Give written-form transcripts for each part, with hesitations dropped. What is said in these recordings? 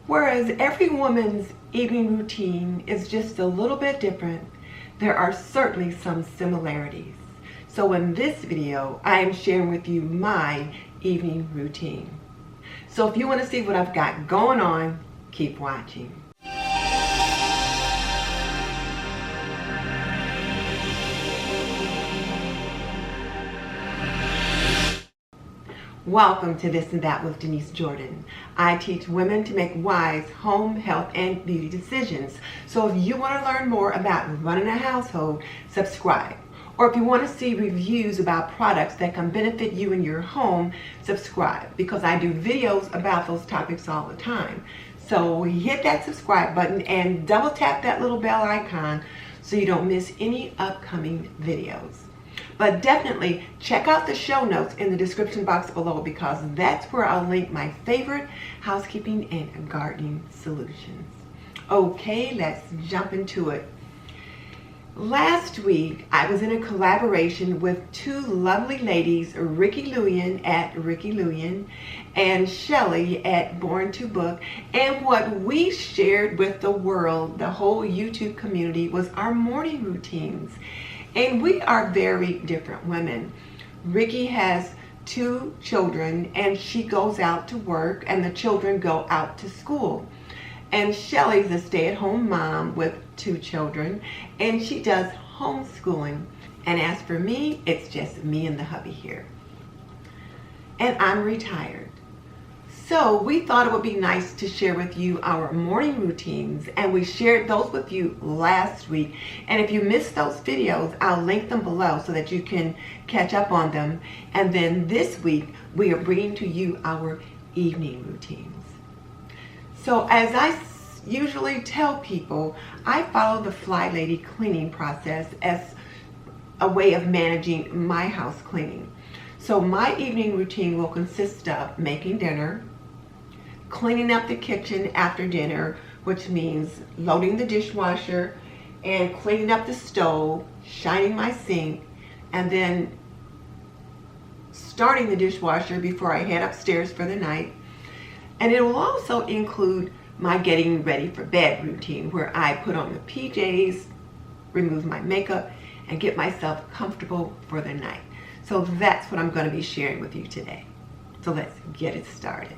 Whereas every woman's evening routine is just a little bit different, there are certainly some similarities. So in this video, I am sharing with you my evening routine. So if you want to see what I've got going on, keep watching. Welcome to This and That with Denise Jordan. I teach women to make wise home, health, and beauty decisions. So if you want to learn more about running a household, subscribe. Or if you want to see reviews about products that can benefit you in your home, subscribe, because I do videos about those topics all the time. So hit that subscribe button and double tap that little bell icon so you don't miss any upcoming videos. But definitely check out the show notes in the description box below, because that's where I'll link my favorite housekeeping and gardening solutions. Okay, let's jump into it. Last week, I was in a collaboration with two lovely ladies, Rikki Looyen at Rikki Looyen and Chellie at Born to Book. And what we shared with the world, the whole YouTube community, was our morning routines. And we are very different women. Rikki has 2 children and she goes out to work and the children go out to school. And Chelle's a stay-at-home mom with 2 children and she does homeschooling. And as for me, it's just me and the hubby here. And I'm retired. So we thought it would be nice to share with you our morning routines, and we shared those with you last week. And if you missed those videos, I'll link them below so that you can catch up on them. And then this week, we are bringing to you our evening routines. So as I usually tell people, I follow the Fly Lady cleaning process as a way of managing my house cleaning. So my evening routine will consist of making dinner, cleaning up the kitchen after dinner, which means loading the dishwasher and cleaning up the stove, shining my sink, and then starting the dishwasher before I head upstairs for the night. And it will also include my getting ready for bed routine, where I put on the PJs, remove my makeup, and get myself comfortable for the night. So that's what I'm going to be sharing with you today. So let's get it started.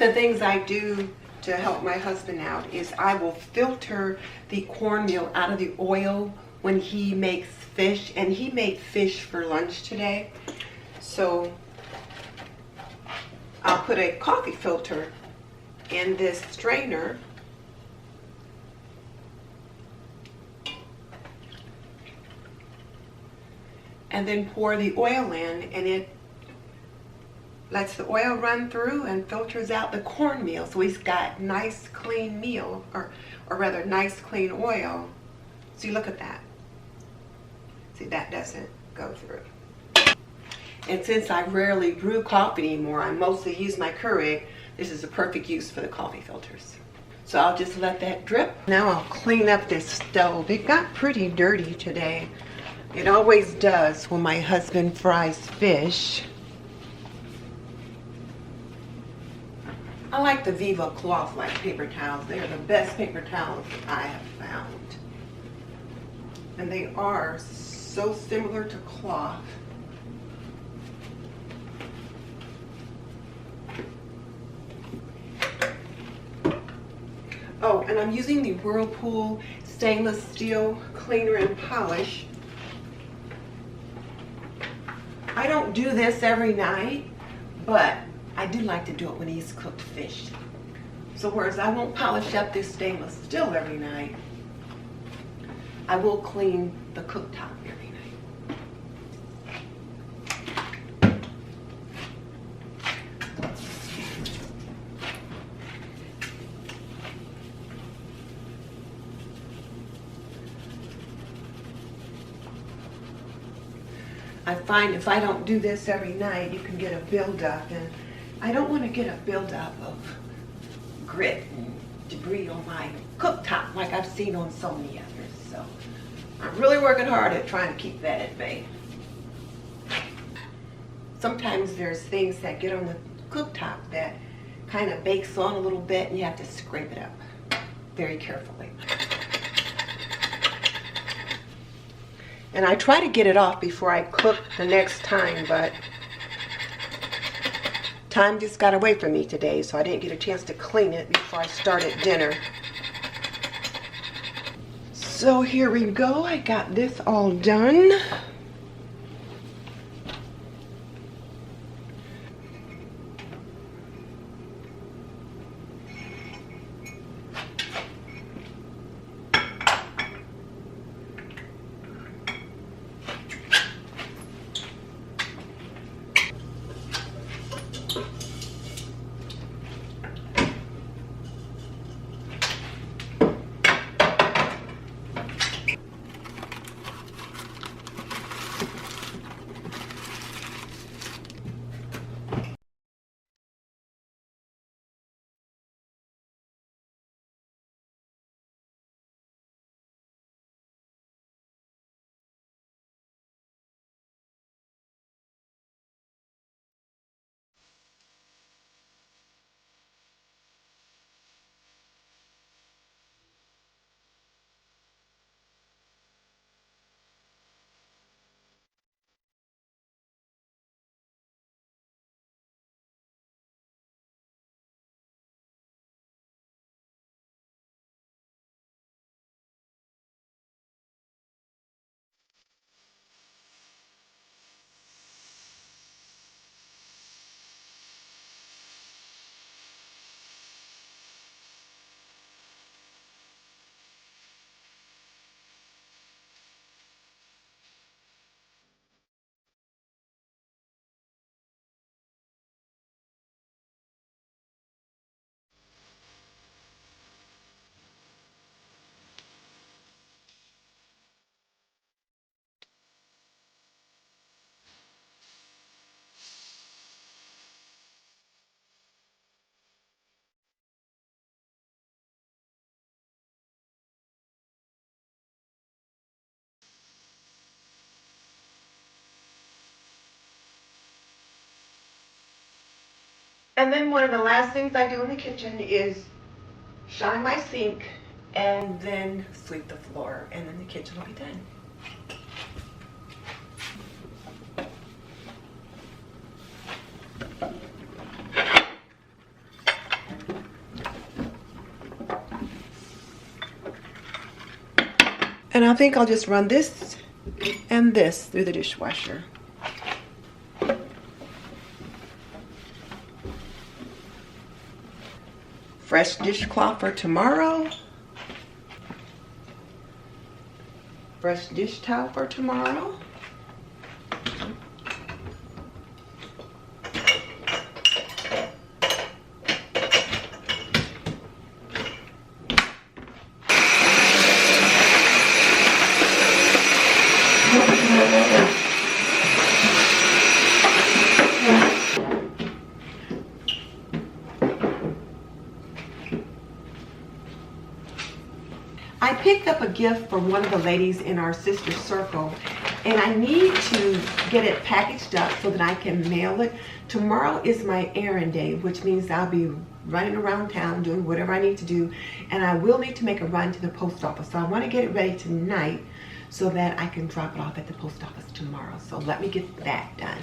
the things I do to help my husband out is I will filter the cornmeal out of the oil when he makes fish, and he made fish for lunch today. So I'll put a coffee filter in this strainer, and then pour the oil in, and it lets the oil run through and filters out the cornmeal. So he's got nice clean meal, or rather nice clean oil. See, look at that. See, that doesn't go through. And since I rarely brew coffee anymore, I mostly use my Keurig, this is a perfect use for the coffee filters. So I'll just let that drip. Now I'll clean up this stove. It got pretty dirty today. It always does when my husband fries fish. I like the Viva cloth-like paper towels. They are the best paper towels I have found. And they are so similar to cloth. Oh, and I'm using the Whirlpool stainless steel cleaner and polish. I don't do this every night, but I do like to do it when he's cooked fish. So whereas I won't polish up this stainless steel every night, I will clean the cooktop every night. I find if I don't do this every night, you can get a buildup, and I don't want to get a buildup of grit and debris on my cooktop like I've seen on so many others. So I'm really working hard at trying to keep that at bay. Sometimes there's things that get on the cooktop that kind of bakes on a little bit, and you have to scrape it up very carefully. And I try to get it off before I cook the next time, but time just got away from me today, so I didn't get a chance to clean it before I started dinner. So here we go. I got this all done. And then one of the last things I do in the kitchen is shine my sink and then sweep the floor, and then the kitchen will be done. And I think I'll just run this and this through the dishwasher. Fresh dishcloth for tomorrow. Fresh dish towel for tomorrow. I picked up a gift for one of the ladies in our sister circle, and I need to get it packaged up so that I can mail it. Tomorrow is my errand day, which means I'll be running around town doing whatever I need to do, and I will need to make a run to the post office. So I want to get it ready tonight so that I can drop it off at the post office tomorrow. So let me get that done.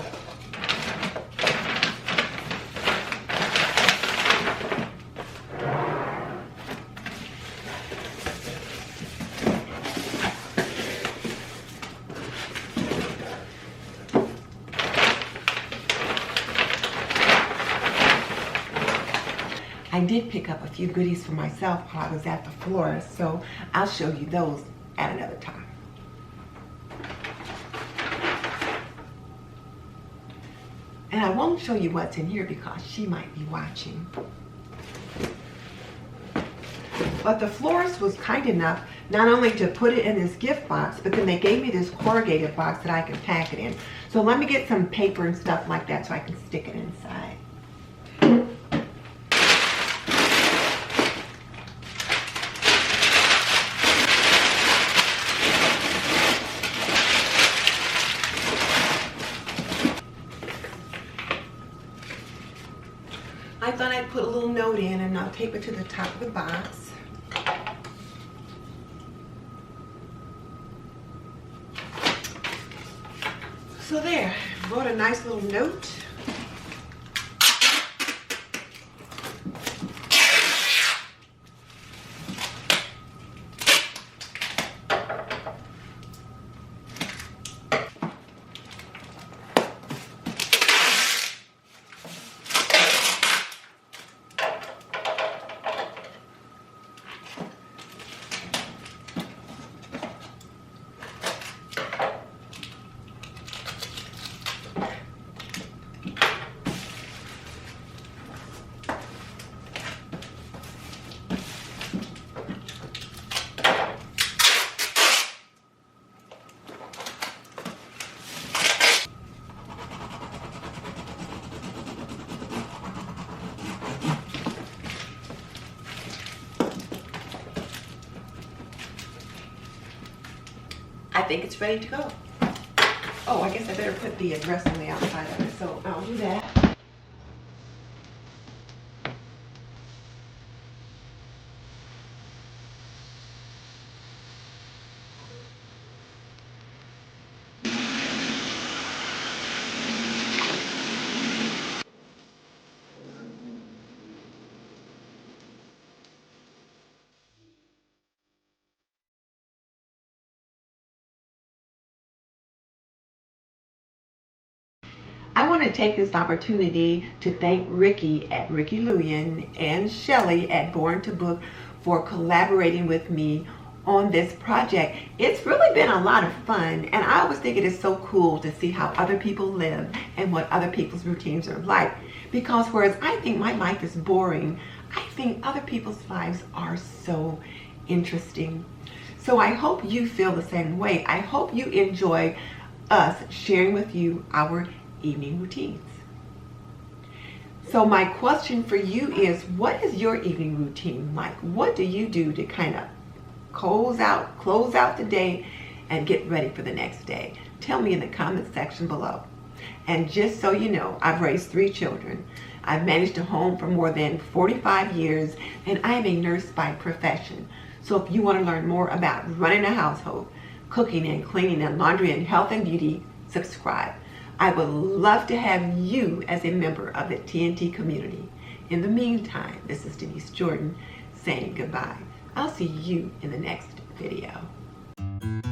I did pick up a few goodies for myself while I was at the florist, so I'll show you those at another time. And I won't show you what's in here because she might be watching. But the florist was kind enough not only to put it in this gift box, but then they gave me this corrugated box that I can pack it in. So let me get some paper and stuff like that so I can stick it inside. I thought I'd put a little note in and I'll tape it to the top of the box. So there, wrote a nice little note. I think it's ready to go. Oh, I guess I better put the address on the outside of it, so I'll do that. I want to take this opportunity to thank Rikki at Rikki Looyen and Chellie at Born to Book for collaborating with me on this project. It's really been a lot of fun, and I always think it is so cool to see how other people live and what other people's routines are like. Because whereas I think my life is boring, I think other people's lives are so interesting. So I hope you feel the same way. I hope you enjoy us sharing with you our evening routines. So my question for you is, what is your evening routine like? What do you do to kind of close out the day and get ready for the next day? Tell me in the comment section below. And just so you know, I've raised 3 children. I've managed a home for more than 45 years, and I am a nurse by profession. So if you want to learn more about running a household, cooking and cleaning and laundry and health and beauty, subscribe. I would love to have you as a member of the TNT community. In the meantime, this is Denise Jordan saying goodbye. I'll see you in the next video. you.